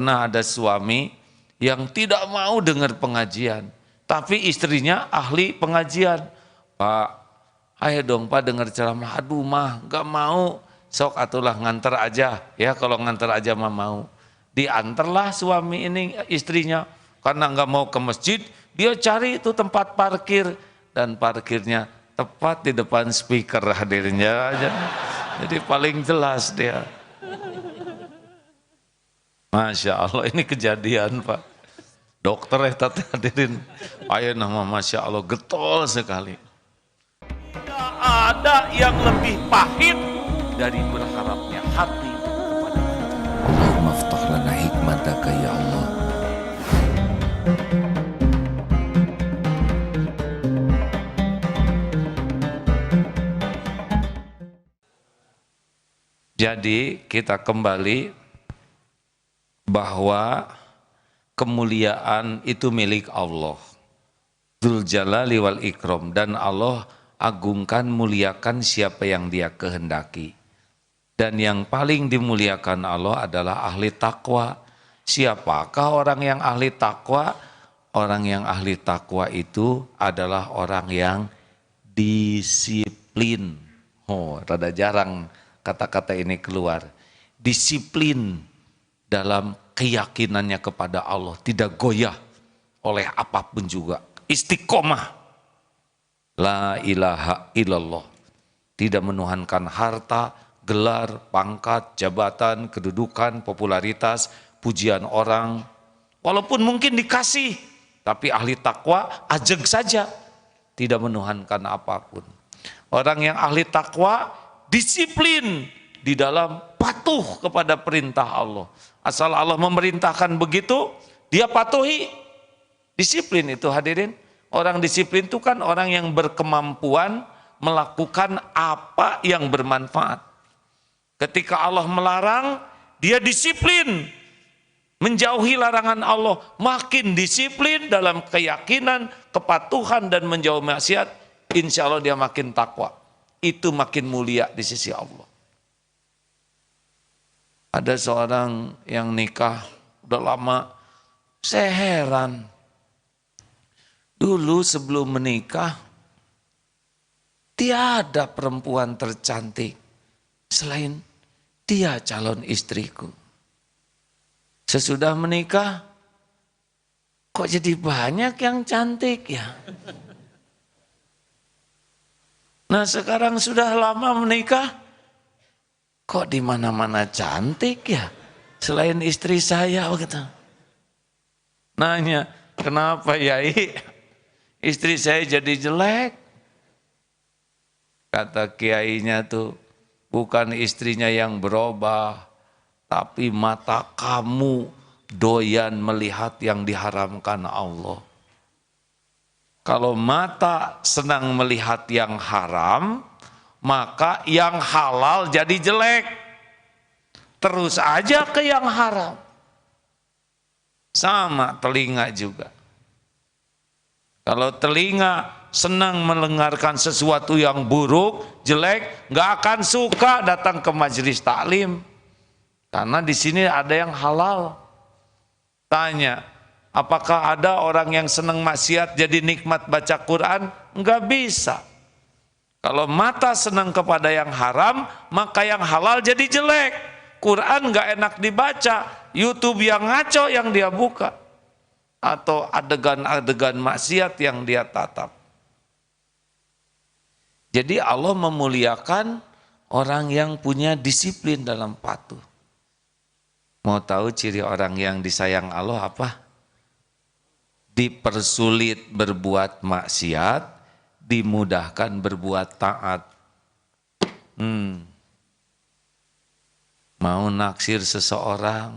Pernah ada suami yang tidak mau dengar pengajian, tapi istrinya ahli pengajian. Pak, ayo dong Pak dengar ceramah. Aduh mah gak mau. Sok atulah nganter aja. Ya kalau nganter aja mah mau. Diantarlah suami ini istrinya. Karena gak mau ke masjid, dia cari itu tempat parkir. Dan parkirnya tepat di depan speaker hadirnya aja. Jadi paling jelas dia. Masya Allah, ini kejadian Pak. Dokter tadi hadirin. Ayo nama Masya Allah, getol sekali. Tidak ada yang lebih pahit dari berharapnya hati kepada Allah. Allahumma aftah lana hikmataka ya Allah. Jadi kita kembali bahwa kemuliaan itu milik Allah. Dzul Jalali wal Ikram, dan Allah agungkan, muliakan siapa yang Dia kehendaki. Dan yang paling dimuliakan Allah adalah ahli takwa. Siapakah orang yang ahli takwa? Orang yang ahli takwa itu adalah orang yang disiplin. Oh, rada jarang kata-kata ini keluar. Disiplin dalam keyakinannya kepada Allah, tidak goyah oleh apapun juga. Istiqomah. La ilaha illallah. Tidak menuhankan harta, gelar, pangkat, jabatan, kedudukan, popularitas, pujian orang. Walaupun mungkin dikasih, tapi ahli takwa ajeg saja. Tidak menuhankan apapun. Orang yang ahli takwa disiplin di dalam patuh kepada perintah Allah. Asal Allah memerintahkan begitu, dia patuhi. Disiplin itu hadirin. Orang disiplin itu kan orang yang berkemampuan melakukan apa yang bermanfaat. Ketika Allah melarang, dia disiplin. Menjauhi larangan Allah. Makin disiplin dalam keyakinan, kepatuhan dan menjauhi maksiat. Insya Allah dia makin takwa. Itu makin mulia di sisi Allah. Ada seorang yang nikah udah lama, saya heran. Dulu sebelum menikah, tiada perempuan tercantik selain dia calon istriku. Sesudah menikah, kok jadi banyak yang cantik ya? Nah sekarang sudah lama menikah, kok di mana-mana cantik ya, selain istri saya, gitu. Nanya, kenapa Yai? Istri saya jadi jelek. Kata kiainya tuh, bukan istrinya yang berubah, tapi mata kamu doyan melihat yang diharamkan Allah. Kalau mata senang melihat yang haram, maka yang halal jadi jelek. Terus aja ke yang haram. Sama telinga juga. Kalau telinga senang mendengarkan sesuatu yang buruk, jelek, nggak akan suka datang ke majelis taklim. Karena di sini ada yang halal. Tanya, apakah ada orang yang senang maksiat jadi nikmat baca Quran? Enggak bisa. Kalau mata senang kepada yang haram, maka yang halal jadi jelek. Quran enggak enak dibaca, YouTube yang ngaco yang dia buka. Atau adegan-adegan maksiat yang dia tatap. Jadi Allah memuliakan orang yang punya disiplin dalam patuh. Mau tahu ciri orang yang disayang Allah apa? Dipersulit berbuat maksiat, dimudahkan berbuat taat. Mau naksir seseorang,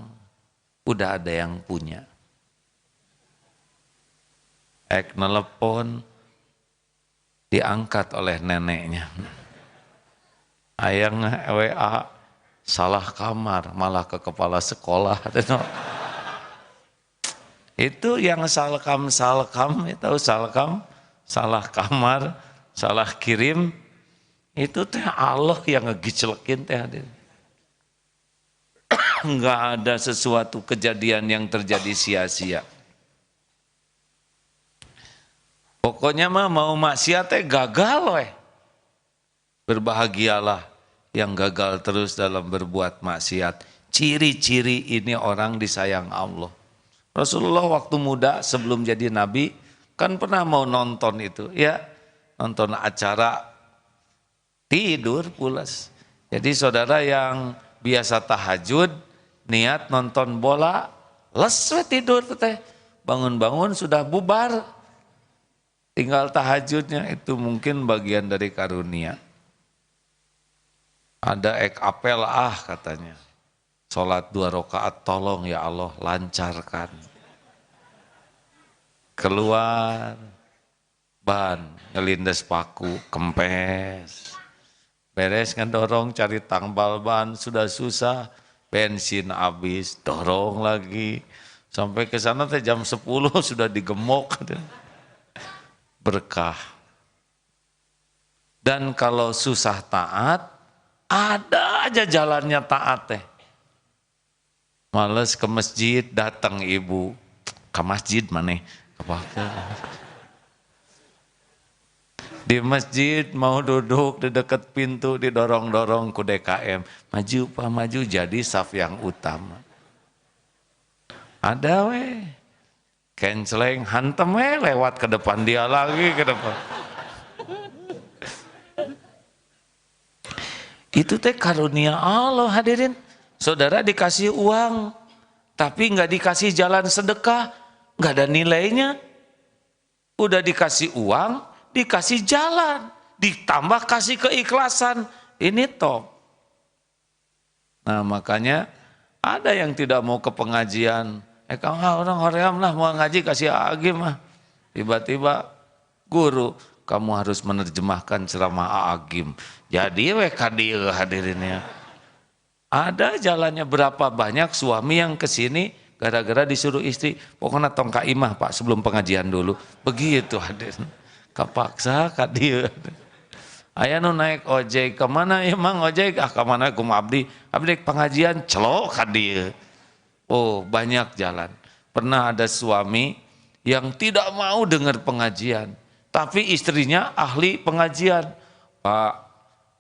udah ada yang punya. Nelepon, diangkat oleh neneknya. Ayang WA, salah kamar, malah ke kepala sekolah. Itu yang salkam, tahu salkam, salah kamar, salah kirim, itu teh Allah yang ngegiclekin teh. Enggak ada sesuatu kejadian yang terjadi sia-sia. Pokoknya mah mau maksiat gagal weh. Berbahagialah yang gagal terus dalam berbuat maksiat. Ciri-ciri ini orang disayang Allah. Rasulullah waktu muda sebelum jadi nabi kan pernah mau nonton itu ya. Nonton acara tidur pulas. Jadi saudara yang biasa tahajud niat nonton bola les tidur teh. Bangun-bangun sudah bubar. Tinggal tahajudnya itu mungkin bagian dari karunia. Ada apel katanya. Sholat 2 rakaat tolong ya Allah lancarkan. Keluar ban, ngelindes paku, kempes. Beres ngedorong cari tambal ban sudah susah. Bensin habis, dorong lagi. Sampai ke sana teh jam 10 sudah digemok. Berkah. Dan kalau susah taat, ada aja jalannya taat teh. Males ke masjid, datang ibu. Ke masjid mana? Di masjid mau duduk di dekat pintu didorong-dorong ku DKM. Maju Pak, maju jadi saf yang utama. Ada weh. Kenceleng, hantem lewat ke depan dia lagi ke depan. Itu teh karunia Allah hadirin. Saudara dikasih uang, tapi nggak dikasih jalan sedekah, nggak ada nilainya. Udah dikasih uang, dikasih jalan, ditambah kasih keikhlasan, ini top. Nah makanya ada yang tidak mau ke pengajian. Kamu orang hoream lah mau ngaji kasih agim mah. Tiba-tiba guru, kamu harus menerjemahkan ceramah agim. Jadi kadieu hadirinnya. Ada jalannya berapa banyak suami yang kesini gara-gara disuruh istri. Pokoknya tong ka imah Pak sebelum pengajian dulu. Begitu hadirin. Kapaksa kadieu. Aya nu naik ojek kemana emang ojek? Kemana kum abdi? Abdi pengajian celok kadieu. Oh banyak jalan. Pernah ada suami yang tidak mau dengar pengajian. Tapi istrinya ahli pengajian. Pak,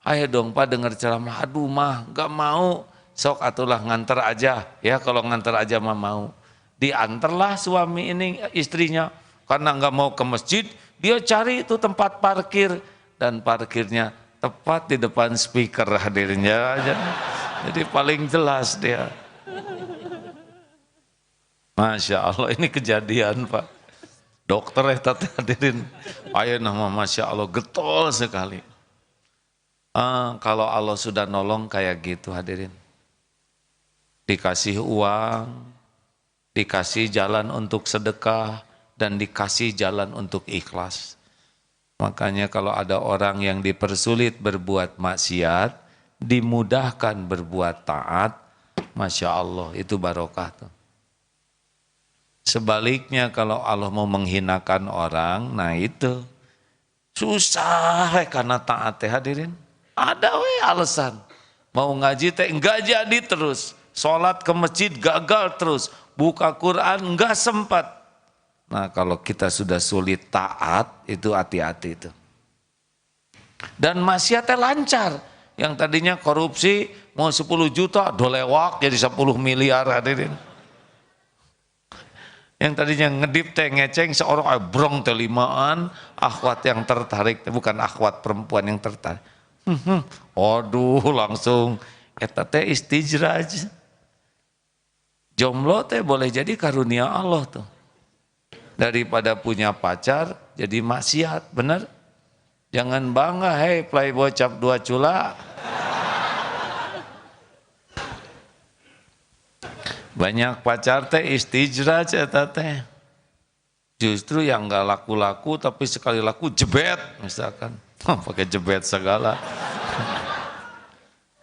ayo dong Pak dengar ceramah. Aduh mah gak mau. Sok atulah nganter aja. Ya kalau nganter aja mah mau. Diantarlah suami ini istrinya. Karena gak mau ke masjid. Dia cari itu tempat parkir. Dan parkirnya tepat di depan speaker hadirnya. Jadi paling jelas dia. Masya Allah ini kejadian Pak. Dokter hadirin. Ayo nama Masya Allah getol sekali. Kalau Allah sudah nolong kayak gitu hadirin. Dikasih uang, dikasih jalan untuk sedekah, dan dikasih jalan untuk ikhlas. Makanya kalau ada orang yang dipersulit berbuat maksiat, dimudahkan berbuat taat, Masya Allah itu barokah tuh. Sebaliknya kalau Allah mau menghinakan orang, nah itu susah karena taat hadirin. Ada alasan. Mau ngaji enggak jadi terus. Sholat ke masjid gagal terus. Buka Quran enggak sempat. Nah kalau kita sudah sulit taat itu hati-hati itu. Dan maksiatnya lancar. Yang tadinya korupsi mau 10 juta dolewak jadi 10 miliar hadirin. Yang tadinya ngedip teh ngeceng seorang brong telimaan akhwat yang tertarik, bukan akhwat perempuan yang tertarik. Aduh langsung eta teh istijraj. Jomblo teh boleh jadi karunia Allah tuh. Daripada punya pacar jadi maksiat, bener? Jangan bangga, hei playboy cap 2 cula. Banyak pacar teh istijraj eta teh. Justru yang enggak laku-laku tapi sekali laku jebet misalkan. Pakai jebet segala.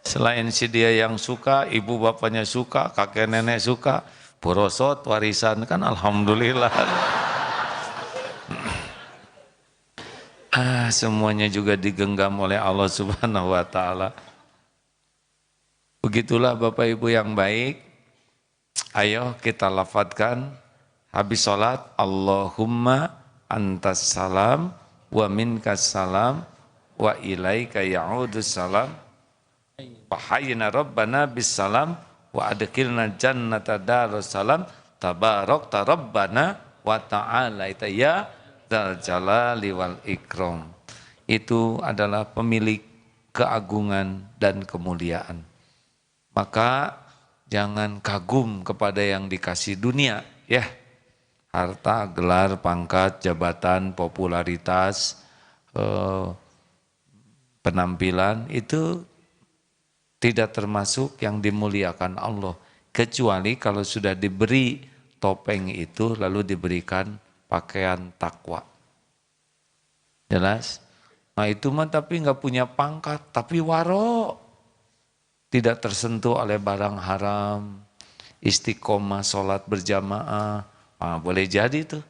Selain si dia yang suka, ibu bapaknya suka, kakek nenek suka, borosot warisan kan alhamdulillah. Semuanya juga digenggam oleh Allah Subhanahu wa taala. Begitulah Bapak Ibu yang baik. Ayo kita lafadzkan habis sholat, Allahumma antas salam wa minkas salam wa ilaika ya'udus salam wa hayyina rabbana bis salam wa adkhilna jannata darussalam tabarakta rabbana wa ta'ala ya dzal jalali wal ikram. Itu adalah pemilik keagungan dan kemuliaan. Maka jangan kagum kepada yang dikasih dunia, ya. Harta, gelar, pangkat, jabatan, popularitas, penampilan itu tidak termasuk yang dimuliakan Allah. Kecuali kalau sudah diberi topeng itu lalu diberikan pakaian takwa. Jelas? Nah itu mah tapi nggak punya pangkat, tapi waro. Tidak tersentuh oleh barang haram, istiqomah, sholat berjamaah, boleh jadi tuh.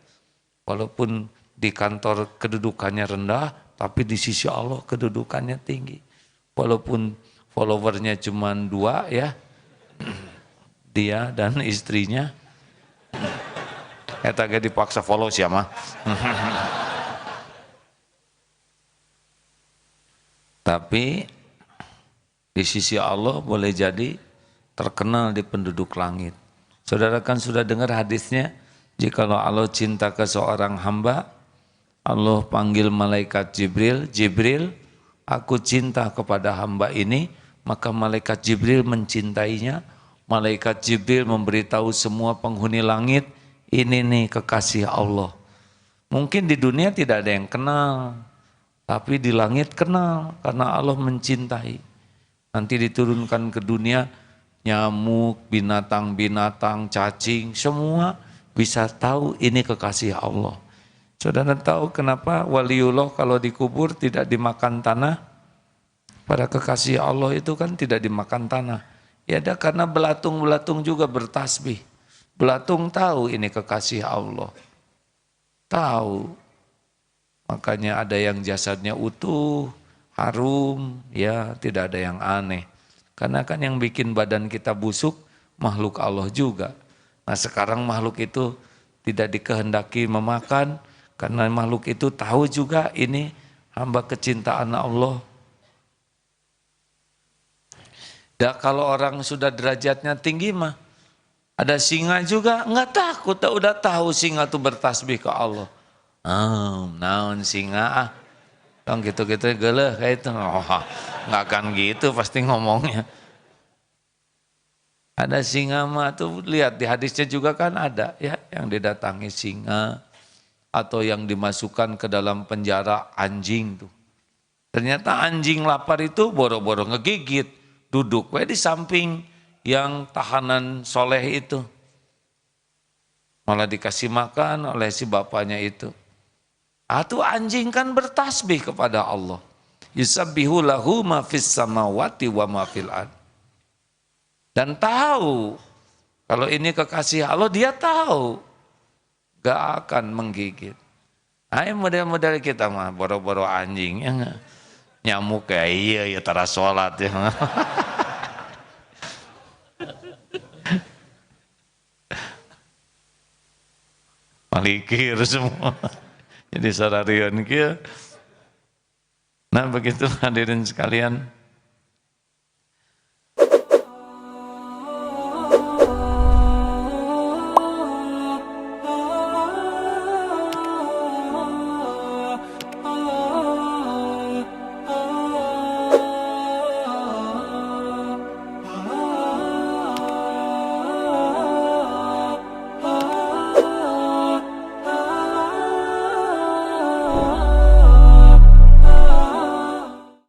Walaupun di kantor kedudukannya rendah, tapi di sisi Allah kedudukannya tinggi. Walaupun followernya cuma 2 ya, dia dan istrinya. Eta ge dipaksa follow siapa? Tapi di sisi Allah boleh jadi terkenal di penduduk langit. Saudara kan sudah dengar hadisnya, jikalau Allah cinta ke seorang hamba, Allah panggil malaikat Jibril, Jibril, aku cinta kepada hamba ini, maka malaikat Jibril mencintainya. Malaikat Jibril memberitahu semua penghuni langit, ini nih kekasih Allah. Mungkin di dunia tidak ada yang kenal, tapi di langit kenal karena Allah mencintai. Nanti diturunkan ke dunia, nyamuk, binatang-binatang, cacing, semua bisa tahu ini kekasih Allah. Saudara tahu kenapa waliullah kalau dikubur tidak dimakan tanah? Para kekasih Allah itu kan tidak dimakan tanah. Ya ada karena belatung-belatung juga bertasbih. Belatung tahu ini kekasih Allah. Tahu. Makanya ada yang jasadnya utuh, harum, ya tidak ada yang aneh. Karena kan yang bikin badan kita busuk, makhluk Allah juga. Nah sekarang makhluk itu tidak dikehendaki memakan, karena makhluk itu tahu juga ini hamba kecintaan Allah. Dan kalau orang sudah derajatnya tinggi mah, ada singa juga nggak takut, udah tahu singa itu bertasbih ke Allah. Naon singa Dong gitu-gitu geleh kayak itu, nggak akan gitu pasti ngomongnya. Ada singa mah tuh lihat di hadisnya juga kan ada ya yang didatangi singa atau yang dimasukkan ke dalam penjara anjing tuh. Ternyata anjing lapar itu boro-boro ngegigit, duduk di samping yang tahanan soleh itu. Malah dikasih makan oleh si bapaknya itu. Atau anjing kan bertasbih kepada Allah. Yusabbihu lahu ma fis samawati wa ma fil ard. Dan tahu kalau ini kekasih Allah, dia tahu gak akan menggigit. Ayo model-model kita mah boro-boro anjing ya gak? Nyamuk kayak iya ya tara sholat ya. Malikir semua. Jadi sararian kia. Nah begitu hadirin sekalian.